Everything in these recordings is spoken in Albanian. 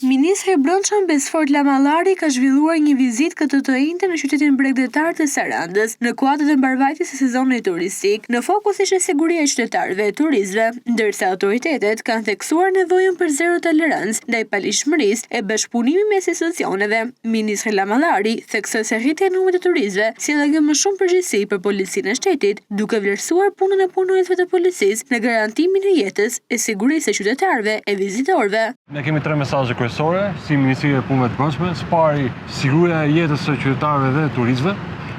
Ministri i Brendshëm Besfort Lamallari ka zhvilluar një vizitë këtë të njëjtën në qytetin bregdetar të Sarandës, në kuadër të mbarvajtjes së sezonit turistik. Në fokus ishte siguria e qytetarëve e turistëve, ndërsa autoritetet kanë theksuar nevojën për zero tolerancë ndaj palishmërisë e bashkëpunimi mes institucioneve. Ministri Lamallari theksoi se rritja e numrit të turistëve sjell edhe më shumë përgjegjësi për policinë e shtetit, duke vlerësuar punën e punonjësve të policisë në garantimin e jetës e sigurisë së qytetarëve e vizitorëve. Ne kemi tre mesazhe kryesore si Ministria e Punëve të Brendshme. Së pari, siguria e jetës së qytetarëve dhe turistëve.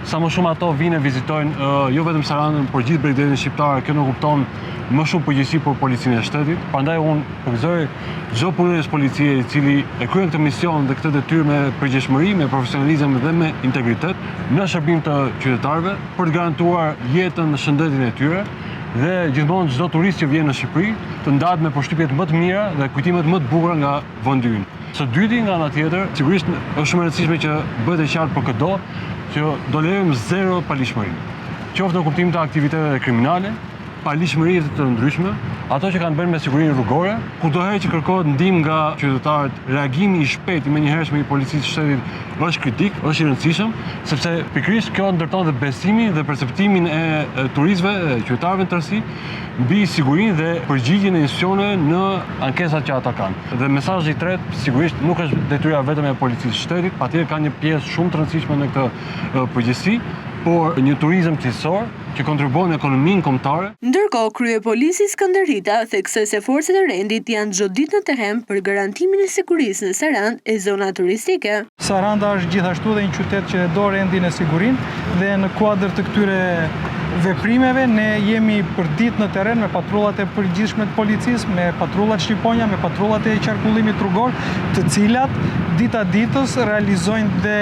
Sa më shumë ato vinë e vizitojnë jo vetëm Sarandën, por gjithë bregdetin shqiptar. Kjo nuk kupton më shumë përgjegjësi për policinë e shtetit. Prandaj unë përgëzoj çdo punonjës policie i cili e kryen këtë mision dhe këtë detyrë me përgjegjësi, me profesionalizëm dhe me integritet në shërbim të qytetarëve për të garantuar jetën, shëndetin e tyre. Dhe gjithmonë çdo turist që vjen në Shqipëri të ndahet me përshtypjet më të mira dhe kujtimet më të bukura nga vendi ynë. Së dyti, nga ana tjetër, sigurisht është shumë e rëndësishme që bëhet e qartë për çdo që do lejojmë zero palishmëri. Qoftë në kuptim të aktiviteteve kriminale, palishmëri të ndryshme, ato që kanë bërë me sigurinë rrugore, kudoherë që kërkohet ndihmë nga qytetarët, reagimi i shpejtë i menjëhershëm i policisë së shtetit është kritik, është i rëndësishëm, sepse pikërisht kjo ndërton dhe besimin dhe perceptimin e turistëve, qytetarëve në tërësi, mbi sigurinë dhe përgjigjen e institucioneve në ankesat që ata kanë. Dhe mesazhi i tretë, sigurisht nuk është detyra vetëm e policisë së shtetit, patjetër ka një pjesë shumë të rëndësishme në këtë përgjegjësi, por një turizëm cilësor që kontribuon në ekonominë kombëtare. Ndërkohë, kryepolisi Skënder Rita theksoi se forcat e rendit janë çdo ditë në terren për garantimin e sigurisë në Sarandë e zona turistike. Saranda është gjithashtu dhe një qytet që do rendin e sigurinë dhe në kuadër të këtyre veprimeve ne jemi për ditë në terren me patrullat e përgjithshme të policisë, me patrullat shqiponja, me patrullat e qarkullimit rrugor, të cilat dita ditës realizojnë dhe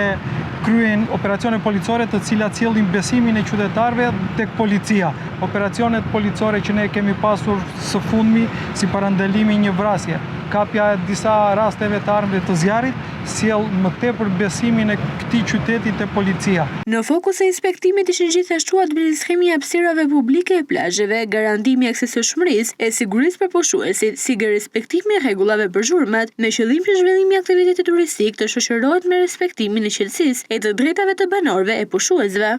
kryen operacione policore të cilat sjellin besimin e qytetarëve tek policia. Operacionet policore që ne kemi pasur së fundmi si parandalimi një vrasje, kapja e disa rasteve të armëve të zjarrit, sjell më tepër besimin e këtij qyteti te policia. Në fokus e inspektimit ishin gjithashtu administrimi i hapësirave publike e plazheve, garantimi i aksesshmërisë e sigurisë për pushuesit, si dhe respektimi i rregullave për zhurmat, me qëllim që zhvillimi i aktivitetit turistik të shoqërohet me respektimin e qetësisë e të drejtave të banorëve e pushuesve.